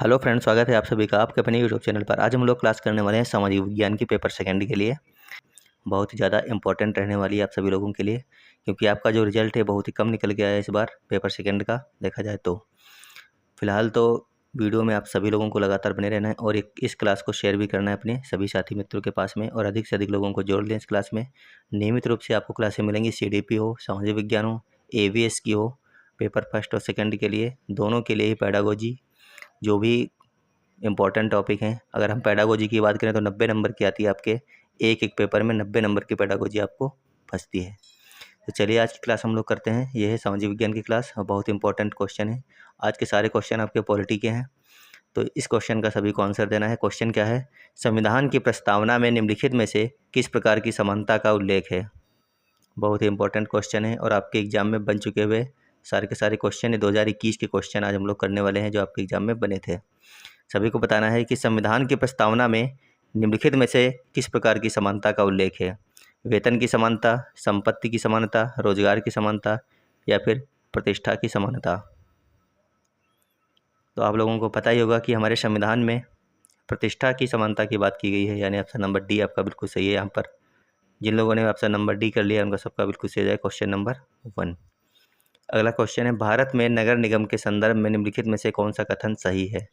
Hello friends, स्वागत है आप सभी का आपके अपने यूट्यूब चैनल पर। आज हम लोग क्लास करने वाले हैं सामाजिक विज्ञान की पेपर सेकंड के लिए। बहुत ही ज़्यादा इंपॉर्टेंट रहने वाली है आप सभी लोगों के लिए, क्योंकि आपका जो रिजल्ट है बहुत ही कम निकल गया है इस बार पेपर सेकंड का देखा जाए तो। फिलहाल तो वीडियो में आप सभी लोगों को लगातार बने रहना है और इस क्लास को शेयर भी करना है अपने सभी साथी मित्रों के पास में, और अधिक से अधिक लोगों को जोड़ लें इस क्लास में। नियमित रूप से आपको क्लासें मिलेंगी, CDP हो, सामाजिक विज्ञान हो, AVS की हो, पेपर फर्स्ट और सेकंड के लिए, दोनों के लिए ही पेडागोजी जो भी इम्पॉर्टेंट टॉपिक हैं। अगर हम पेडागोजी की बात करें तो 90 नंबर की आती है आपके एक एक पेपर में, 90 नंबर की पेडागोजी आपको फंसती है। तो चलिए आज की क्लास हम लोग करते हैं। ये है सामाजिक विज्ञान की क्लास और बहुत इंपॉर्टेंट क्वेश्चन है। आज के सारे क्वेश्चन आपके पॉलिटी के हैं, तो इस क्वेश्चन का सभी को आंसर देना है। क्वेश्चन क्या है? संविधान की प्रस्तावना में निम्नलिखित में से किस प्रकार की समानता का उल्लेख है? बहुत ही इंपॉर्टेंट क्वेश्चन है और आपके एग्जाम में बन चुके हुए सारे के सारे क्वेश्चन है। 2021 के क्वेश्चन आज हम लोग करने वाले हैं जो आपके एग्जाम में बने थे। सभी को बताना है कि संविधान की प्रस्तावना में निम्नलिखित में से किस प्रकार की समानता का उल्लेख है? वेतन की समानता, संपत्ति की समानता, रोजगार की समानता या फिर प्रतिष्ठा की समानता। तो आप लोगों को पता ही होगा कि हमारे संविधान में प्रतिष्ठा की समानता की बात की गई है, यानी ऑप्शन नंबर डी आपका बिल्कुल सही है। यहाँ पर जिन लोगों ने ऑप्शन नंबर डी कर लिया उनका सबका बिल्कुल सही है क्वेश्चन नंबर 1। अगला क्वेश्चन है, भारत में नगर निगम के संदर्भ में निम्नलिखित में से कौन सा कथन सही है?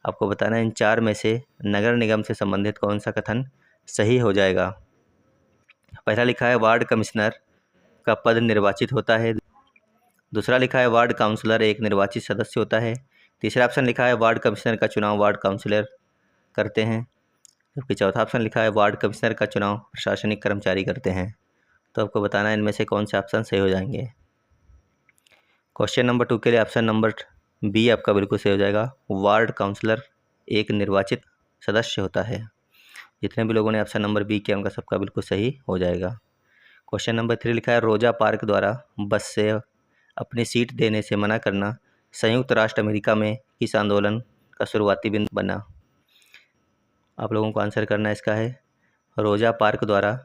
आपको बताना है इन चार में से नगर निगम से संबंधित कौन सा कथन सही हो जाएगा। पहला लिखा है वार्ड कमिश्नर का पद निर्वाचित होता है। दूसरा लिखा है वार्ड काउंसलर एक निर्वाचित सदस्य होता है। तीसरा ऑप्शन लिखा है वार्ड कमिश्नर का चुनाव वार्ड काउंसलर करते हैं। जबकि चौथा ऑप्शन लिखा है वार्ड कमिश्नर का चुनाव प्रशासनिक कर्मचारी करते हैं। तो आपको बताना है इनमें से कौन से ऑप्शन सही हो जाएंगे। क्वेश्चन नंबर 2 के लिए ऑप्शन नंबर बी आपका बिल्कुल सही हो जाएगा। वार्ड काउंसलर एक निर्वाचित सदस्य होता है। जितने भी लोगों ने ऑप्शन नंबर बी किया उनका सबका बिल्कुल सही हो जाएगा। क्वेश्चन नंबर 3 लिखा है रोजा पार्क द्वारा बस से अपनी सीट देने से मना करना संयुक्त राष्ट्र अमेरिका में किस आंदोलन का शुरुआती बिंदु बना? आप लोगों को आंसर करना इसका है रोजा पार्क द्वारा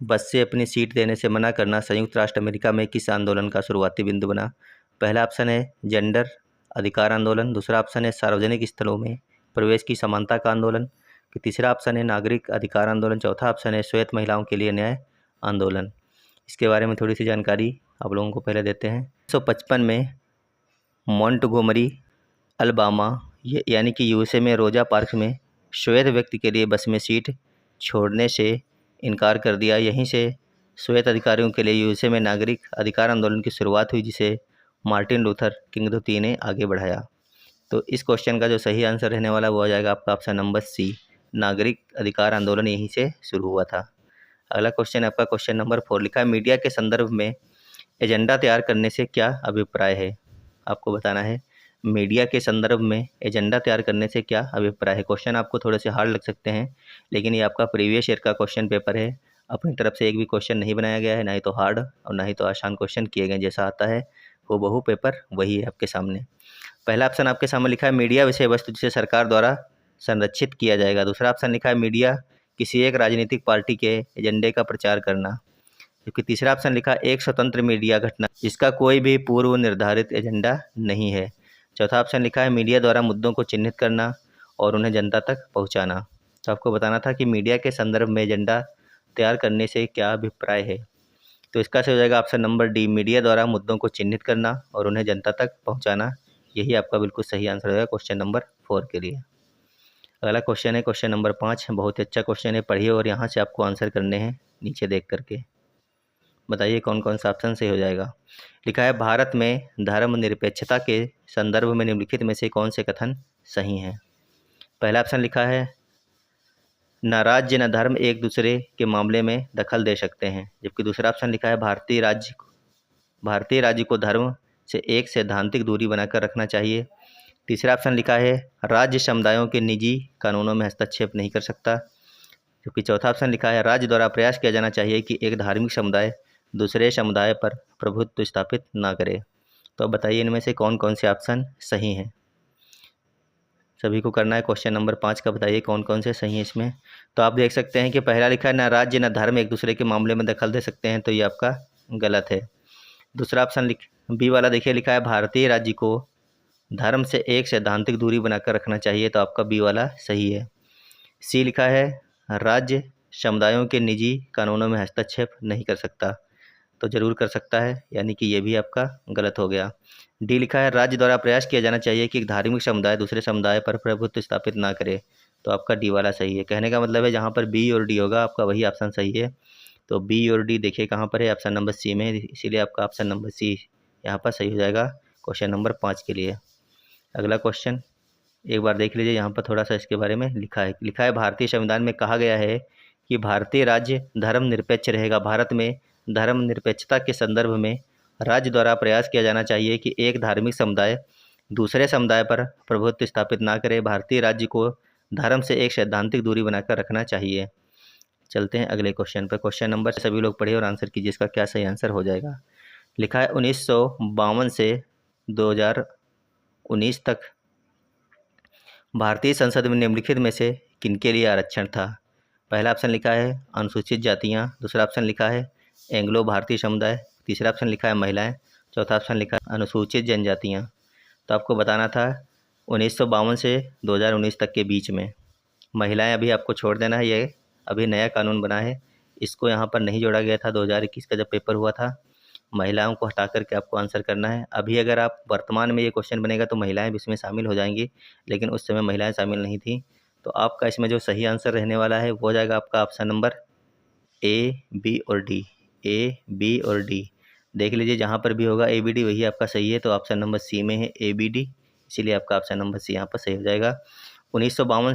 बस से अपनी सीट देने से मना करना संयुक्त राष्ट्र अमेरिका में किस आंदोलन का शुरुआती बिंदु बना? पहला ऑप्शन है जेंडर अधिकार आंदोलन, दूसरा ऑप्शन है सार्वजनिक स्थलों में प्रवेश की समानता का आंदोलन, तीसरा ऑप्शन है नागरिक अधिकार आंदोलन, चौथा ऑप्शन है श्वेत महिलाओं के लिए न्याय आंदोलन। इसके बारे में थोड़ी सी जानकारी आप लोगों को पहले देते हैं। 1955 में मॉन्टगोमरी अलबामा यानी कि USA में रोजा पार्क में श्वेत व्यक्ति के लिए बस में सीट छोड़ने से इनकार कर दिया। यहीं से श्वेत अधिकारियों के लिए USA में नागरिक अधिकार आंदोलन की शुरुआत हुई, जिसे मार्टिन लूथर किंग द्वितीय ने आगे बढ़ाया। तो इस क्वेश्चन का जो सही आंसर रहने वाला वो आ जाएगा आपका ऑप्शन नंबर सी, नागरिक अधिकार आंदोलन यहीं से शुरू हुआ था। अगला क्वेश्चन है आपका क्वेश्चन नंबर 4 लिखा है मीडिया के संदर्भ में एजेंडा तैयार करने से क्या अभिप्राय है? आपको बताना है मीडिया के संदर्भ में एजेंडा तैयार करने से क्या अभिप्राय है। क्वेश्चन आपको थोड़े से हार्ड लग सकते हैं, लेकिन ये आपका प्रीवियस ईयर का क्वेश्चन पेपर है। अपनी तरफ से एक भी क्वेश्चन नहीं बनाया गया है, ना ही तो हार्ड और ना ही तो आसान क्वेश्चन किए गए। जैसा आता है वो बहु पेपर वही है आपके सामने। पहला ऑप्शन आपके सामने लिखा है मीडिया विषय वस्तु जिसे सरकार द्वारा संरक्षित किया जाएगा। दूसरा ऑप्शन लिखा है मीडिया किसी एक राजनीतिक पार्टी के एजेंडे का प्रचार करना। जबकि तीसरा ऑप्शन लिखा है एक स्वतंत्र मीडिया घटना जिसका कोई भी पूर्व निर्धारित एजेंडा नहीं है। चौथा ऑप्शन लिखा है मीडिया द्वारा मुद्दों को चिन्हित करना और उन्हें जनता तक पहुंचाना। तो आपको बताना था कि मीडिया के संदर्भ में एजेंडा तैयार करने से क्या अभिप्राय है। तो इसका से हो जाएगा ऑप्शन नंबर डी, मीडिया द्वारा मुद्दों को चिन्हित करना और उन्हें जनता तक पहुँचाना। यही आपका बिल्कुल सही आंसर होगा क्वेश्चन नंबर 4 के लिए। अगला क्वेश्चन है क्वेश्चन नंबर 5। बहुत ही अच्छा क्वेश्चन है, पढ़िए और यहाँ से आपको आंसर करने हैं नीचे देख करके। बताइए कौन कौन सा ऑप्शन सही हो जाएगा। लिखा है भारत में धर्मनिरपेक्षता के संदर्भ में निम्नलिखित में से कौन से कथन सही हैं। पहला ऑप्शन लिखा है न राज्य न धर्म एक दूसरे के मामले में दखल दे सकते हैं। जबकि दूसरा ऑप्शन लिखा है भारतीय राज्य को धर्म से एक सैद्धांतिक दूरी बनाकर रखना चाहिए। तीसरा ऑप्शन लिखा है राज्य समुदायों के निजी कानूनों में हस्तक्षेप नहीं कर सकता। जबकि चौथा ऑप्शन लिखा है राज्य द्वारा प्रयास किया जाना चाहिए कि एक धार्मिक समुदाय दूसरे समुदाय पर प्रभुत्व स्थापित ना करे। तो अब बताइए इनमें से कौन कौन से ऑप्शन सही हैं। सभी को करना है क्वेश्चन नंबर 5 का, बताइए कौन कौन से सही हैं इसमें। तो आप देख सकते हैं कि पहला लिखा है न राज्य न धर्म एक दूसरे के मामले में दखल दे सकते हैं, तो ये आपका गलत है। दूसरा ऑप्शन बी वाला देखिए लिखा है भारतीय राज्य को धर्म से एक सैद्धांतिक दूरी बनाकर रखना चाहिए, तो आपका बी वाला सही है। सी लिखा है राज्य समुदायों के निजी कानूनों में हस्तक्षेप नहीं कर सकता, तो जरूर कर सकता है, यानी कि ये भी आपका गलत हो गया। डी लिखा है राज्य द्वारा प्रयास किया जाना चाहिए कि एक धार्मिक समुदाय दूसरे समुदाय पर प्रभुत्व स्थापित ना करे, तो आपका डी वाला सही है। कहने का मतलब है जहाँ पर बी और डी होगा आपका वही ऑप्शन सही है। तो बी और डी देखिए कहाँ पर है, ऑप्शन नंबर सी में है, इसीलिए आपका ऑप्शन नंबर सी यहाँ पर सही हो जाएगा क्वेश्चन नंबर 5 के लिए। अगला क्वेश्चन एक बार देख लीजिए, यहाँ पर थोड़ा सा इसके बारे में लिखा है भारतीय संविधान में कहा गया है कि भारतीय राज्य धर्मनिरपेक्ष रहेगा। भारत में धर्मनिरपेक्षता के संदर्भ में राज्य द्वारा प्रयास किया जाना चाहिए कि एक धार्मिक समुदाय दूसरे समुदाय पर प्रभुत्व स्थापित ना करे। भारतीय राज्य को धर्म से एक सैद्धांतिक दूरी बनाकर रखना चाहिए। चलते हैं अगले क्वेश्चन पर। क्वेश्चन नंबर सभी लोग पढ़िए और आंसर कीजिए, इसका क्या सही आंसर हो जाएगा। लिखा है 1952 से 2019 तक भारतीय संसद में निम्नलिखित में से किनके लिए आरक्षण था। पहला ऑप्शन लिखा है अनुसूचित जातियाँ, दूसरा ऑप्शन लिखा है एंग्लो भारतीय समुदाय, तीसरा ऑप्शन लिखा है महिलाएं, चौथा ऑप्शन लिखा है अनुसूचित जनजातियाँ। तो आपको बताना था 1952 से 2019 तक के बीच में। महिलाएं अभी आपको छोड़ देना है, ये अभी नया कानून बना है, इसको यहाँ पर नहीं जोड़ा गया था 2021 का जब पेपर हुआ था। महिलाओं को हटा करके आपको आंसर करना है। अभी अगर आप वर्तमान में ये क्वेश्चन बनेगा तो महिलाएं भी इसमें शामिल हो जाएंगी, लेकिन उस समय महिलाएं शामिल नहीं थी। तो आपका इसमें जो सही आंसर रहने वाला है वो हो जाएगा आपका ऑप्शन नंबर ए, बी और डी। ए, बी और डी देख लीजिए, जहाँ पर भी होगा ए बी डी वही आपका सही है। तो ऑप्शन नंबर सी में है ए बी डी, इसीलिए आपका ऑप्शन नंबर सी यहाँ पर सही हो जाएगा। 1952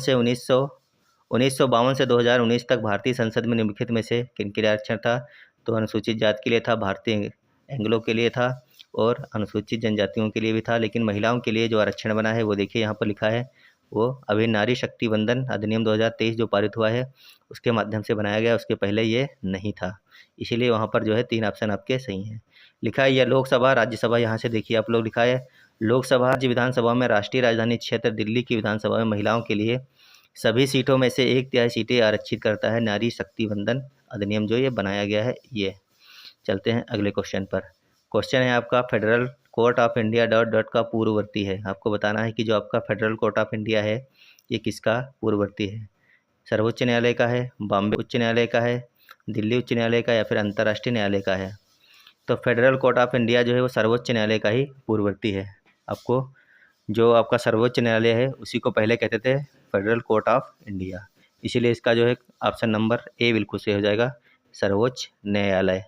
से 2019 तक भारतीय संसद में निम्नलिखित में से किनके लिए आरक्षण था। तो अनुसूचित जाति के लिए था, भारतीय एंग्लो के लिए था और अनुसूचित जनजातियों के लिए भी था। लेकिन महिलाओं के लिए जो आरक्षण बना है वो देखिए यहाँ पर लिखा है, वो अभी नारी शक्ति वंदन अधिनियम 2023 जो पारित हुआ है उसके माध्यम से बनाया गया, उसके पहले ये नहीं था, इसीलिए वहाँ पर जो है 3 ऑप्शन आपके सही हैं। लिखा है यह लोकसभा राज्यसभा, यहाँ से देखिए आप लोग, लिखा है लोकसभा राज्य विधानसभा में राष्ट्रीय राजधानी क्षेत्र दिल्ली की विधानसभा में महिलाओं के लिए सभी सीटों में से 1/3 सीटें आरक्षित करता है। नारी शक्ति वंदन अधिनियम जो ये बनाया गया है ये। चलते हैं अगले क्वेश्चन पर। क्वेश्चन है आपका federal court of India dot dot का पूर्ववर्ती है। आपको बताना है कि जो आपका फेडरल कोर्ट ऑफ इंडिया है ये किसका पूर्ववर्ती है। सर्वोच्च न्यायालय का है, बॉम्बे उच्च न्यायालय का है, दिल्ली उच्च न्यायालय का, या फिर अंतर्राष्ट्रीय न्यायालय का है। तो फेडरल कोर्ट ऑफ इंडिया जो है वो सर्वोच्च न्यायालय का ही पूर्ववर्ती है। आपको जो आपका सर्वोच्च न्यायालय है उसी को पहले कहते थे फेडरल कोर्ट ऑफ इंडिया, इसीलिए इसका जो है ऑप्शन नंबर ए बिल्कुल सही हो जाएगा, सर्वोच्च न्यायालय।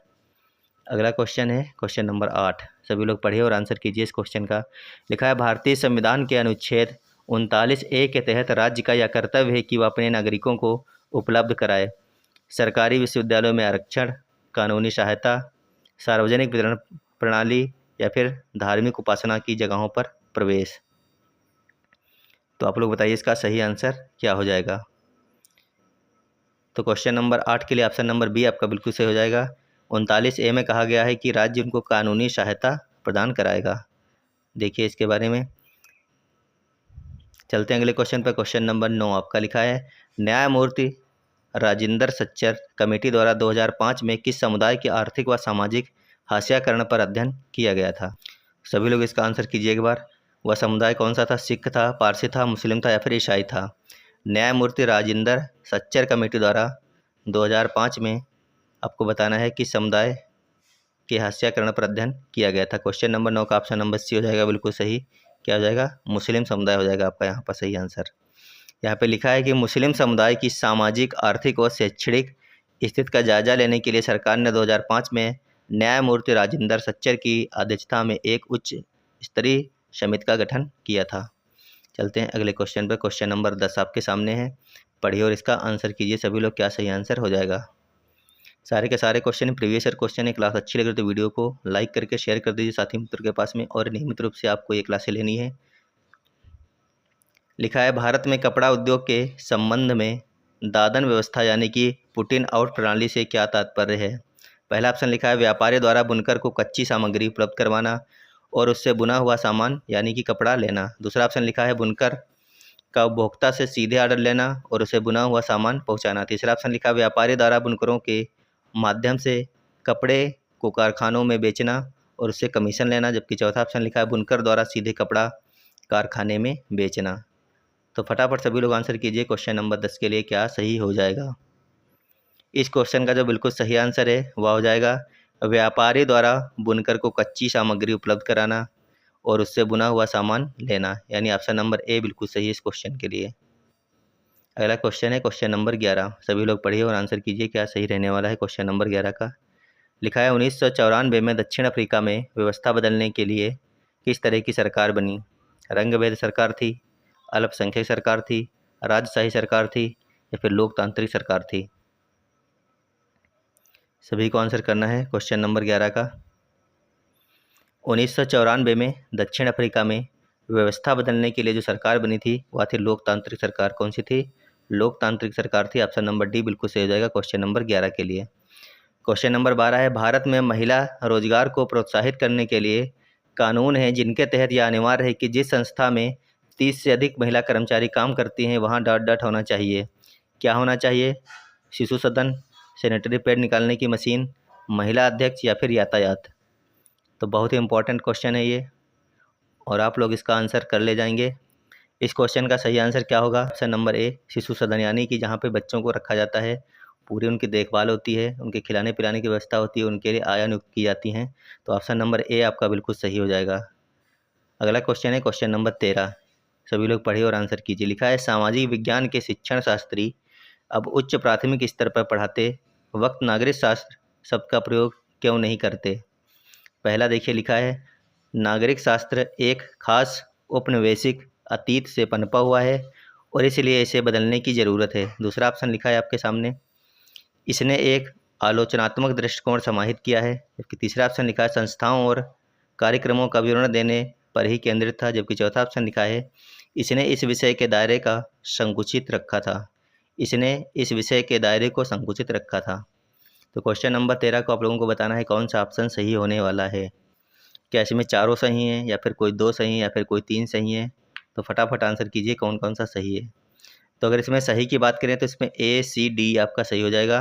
अगला क्वेश्चन है क्वेश्चन नंबर 8, सभी लोग पढ़िए और आंसर कीजिए इस क्वेश्चन का। लिखा है भारतीय संविधान के अनुच्छेद 39A के तहत राज्य का यह कर्तव्य है कि वह अपने नागरिकों को उपलब्ध कराए सरकारी विश्वविद्यालयों में आरक्षण, कानूनी सहायता, सार्वजनिक वितरण प्रणाली, या फिर धार्मिक उपासना की जगहों पर प्रवेश। तो आप लोग बताइए इसका सही आंसर क्या हो जाएगा। तो क्वेश्चन नंबर 8 के लिए ऑप्शन नंबर बी आपका बिल्कुल सही हो जाएगा। 39A में कहा गया है कि राज्य उनको कानूनी सहायता प्रदान कराएगा। देखिए इसके बारे में। चलते हैं अगले क्वेश्चन पर। क्वेश्चन नंबर 9 आपका लिखा है न्यायमूर्ति राजेंद्र सच्चर कमेटी द्वारा 2005 में किस समुदाय के आर्थिक व सामाजिक हाशियाकरण पर अध्ययन किया गया था। सभी लोग इसका आंसर कीजिए एक बार। वह समुदाय कौन सा था, सिख था, पारसी था, मुस्लिम था, या फिर ईसाई था। न्यायमूर्ति राजेंद्र सच्चर कमेटी द्वारा 2005 में आपको बताना है कि समुदाय के हाशियाकरण पर अध्ययन किया गया था। क्वेश्चन नंबर 9 का ऑप्शन नंबर सी हो जाएगा बिल्कुल सही। क्या हो जाएगा, मुस्लिम समुदाय हो जाएगा आपका यहाँ पर सही आंसर। यहाँ पे लिखा है कि मुस्लिम समुदाय की सामाजिक, आर्थिक और शैक्षणिक स्थिति का जायजा लेने के लिए सरकार ने 2005 में न्यायमूर्ति राजेंद्र सच्चर की अध्यक्षता में एक उच्च स्तरीय समिति का गठन किया था। चलते हैं अगले क्वेश्चन पर। क्वेश्चन नंबर 10 आपके सामने है, पढ़िए और इसका आंसर कीजिए सभी लोग, क्या सही आंसर हो जाएगा। सारे के सारे क्वेश्चन प्रीवियस ईयर क्वेश्चन है। क्लास अच्छी लगे तो वीडियो को लाइक करके शेयर कर दीजिए साथी मित्र के पास में, और नियमित रूप से आपको ये क्लासें लेनी है। लिखा है भारत में कपड़ा उद्योग के संबंध में दादन व्यवस्था यानी कि पुट इन आउट प्रणाली से क्या तात्पर्य है। पहला ऑप्शन लिखा है व्यापारी द्वारा बुनकर को कच्ची सामग्री उपलब्ध करवाना और उससे बुना हुआ सामान यानी कि कपड़ा लेना। दूसरा ऑप्शन लिखा है बुनकर का उपभोक्ता से सीधे ऑर्डर लेना और उसे बुना हुआ सामान पहुंचाना। तीसरा ऑप्शन लिखा है व्यापारी द्वारा बुनकरों के माध्यम से कपड़े को कारखानों में बेचना और उससे कमीशन लेना। जबकि चौथा ऑप्शन लिखा है बुनकर द्वारा सीधे कपड़ा कारखाने में बेचना। तो फटाफट सभी लोग आंसर कीजिए क्वेश्चन नंबर 10 के लिए क्या सही हो जाएगा। इस क्वेश्चन का जो बिल्कुल सही आंसर है वह हो जाएगा व्यापारी द्वारा बुनकर को कच्ची सामग्री उपलब्ध कराना और उससे बुना हुआ सामान लेना, यानी ऑप्शन नंबर ए बिल्कुल सही है इस क्वेश्चन के लिए। अगला क्वेश्चन है क्वेश्चन नंबर 11। सभी लोग पढ़िए और आंसर कीजिए क्या सही रहने वाला है क्वेश्चन नंबर 11 का। लिखा है 1994 में दक्षिण अफ्रीका में व्यवस्था बदलने के लिए किस तरह की सरकार बनी? रंगभेद सरकार थी, अल्पसंख्यक सरकार थी, राजशाही सरकार थी या फिर लोकतांत्रिक सरकार थी? सभी को आंसर करना है क्वेश्चन नंबर 11 का। 1994 में दक्षिण अफ्रीका में व्यवस्था बदलने के लिए जो सरकार बनी थी वह थी लोकतांत्रिक सरकार। कौन सी थी? लोकतांत्रिक सरकार थी। ऑप्शन नंबर डी बिल्कुल सही हो जाएगा क्वेश्चन नंबर 11 के लिए। क्वेश्चन नंबर 12 है भारत में महिला रोजगार को प्रोत्साहित करने के लिए कानून है जिनके तहत यह अनिवार्य है कि जिस संस्था में 30 से अधिक महिला कर्मचारी काम करती हैं वहाँ डॉट डॉट होना चाहिए। क्या होना चाहिए? शिशु सदन, सैनिटरी पैड निकालने की मशीन, महिला अध्यक्ष या फिर यातायात? तो बहुत ही इंपॉर्टेंट क्वेश्चन है ये और आप लोग इसका आंसर कर ले जाएंगे। इस क्वेश्चन का सही आंसर क्या होगा? ऑप्शन नंबर ए शिशु सदन, यानी कि जहाँ पे बच्चों को रखा जाता है, पूरी उनकी देखभाल होती है, उनके खिलाने पिलाने की व्यवस्था होती है, उनके लिए आया नियुक्त की जाती हैं। तो ऑप्शन नंबर ए आपका बिल्कुल सही हो जाएगा। अगला क्वेश्चन है क्वेश्चन नंबर 13। सभी लोग पढ़िए और आंसर कीजिए। लिखा है सामाजिक विज्ञान के शिक्षण शास्त्री अब उच्च प्राथमिक स्तर पर पढ़ाते वक्त नागरिक शास्त्र शब्द का प्रयोग क्यों नहीं करते? पहला देखिए लिखा है नागरिक शास्त्र एक खास औपनिवेशिक अतीत से पनपा हुआ है और इसलिए इसे बदलने की ज़रूरत है। दूसरा ऑप्शन लिखा है आपके सामने इसने एक आलोचनात्मक दृष्टिकोण समाहित किया है। जबकि तीसरा ऑप्शन लिखा है संस्थाओं और कार्यक्रमों का विवरण देने पर ही केंद्रित था। जबकि चौथा ऑप्शन लिखा है इसने इस विषय के दायरे का संकुचित रखा था। इसने इस विषय के दायरे को संकुचित रखा था। तो क्वेश्चन नंबर 13 को आप लोगों को बताना है कौन सा ऑप्शन सही होने वाला है। क्या इसमें चारों सही हैं या फिर कोई 2 सही हैं या फिर कोई 3 सही हैं? तो फटाफट आंसर कीजिए कौन कौन सा सही है। तो अगर इसमें सही की बात करें तो इसमें ए सी डी आपका सही हो जाएगा।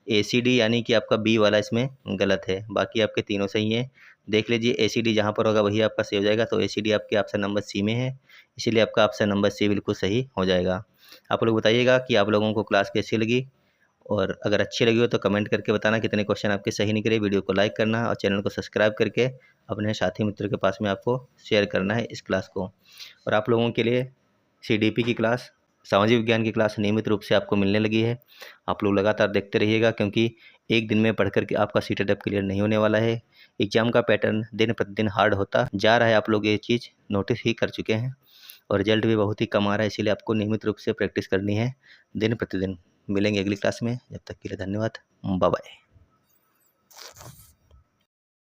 ए सी डी यानी कि आपका बी वाला इसमें गलत है, बाकी आपके तीनों सही हैं। देख लीजिए ए सी डी जहाँ पर होगा वही आपका सही हो जाएगा। तो ए सी डी आपके ऑप्शन नंबर सी में है, इसीलिए आपका ऑप्शन नंबर सी बिल्कुल सही हो जाएगा। आप लोग बताइएगा कि आप लोगों को क्लास कैसी लगी और अगर अच्छी लगी हो तो कमेंट करके बताना कितने क्वेश्चन आपके सही निकले। वीडियो को लाइक करना और चैनल को सब्सक्राइब करके अपने साथी मित्रों के पास में आपको शेयर करना है इस क्लास को। और आप लोगों के लिए CDP की क्लास, सामाजिक विज्ञान की क्लास नियमित रूप से आपको मिलने लगी है। आप लोग लगातार देखते रहिएगा क्योंकि एक दिन में पढ़ करके आपका CTET क्लियर नहीं होने वाला है। एग्जाम का पैटर्न दिन प्रतिदिन हार्ड होता जा रहा है, आप लोग ये चीज़ नोटिस ही कर चुके हैं और रिजल्ट भी बहुत ही कम आ रहा है। इसीलिए आपको नियमित रूप से प्रैक्टिस करनी है दिन प्रतिदिन। मिलेंगे अगली क्लास में, जब तक के लिए धन्यवाद, बाय बाय।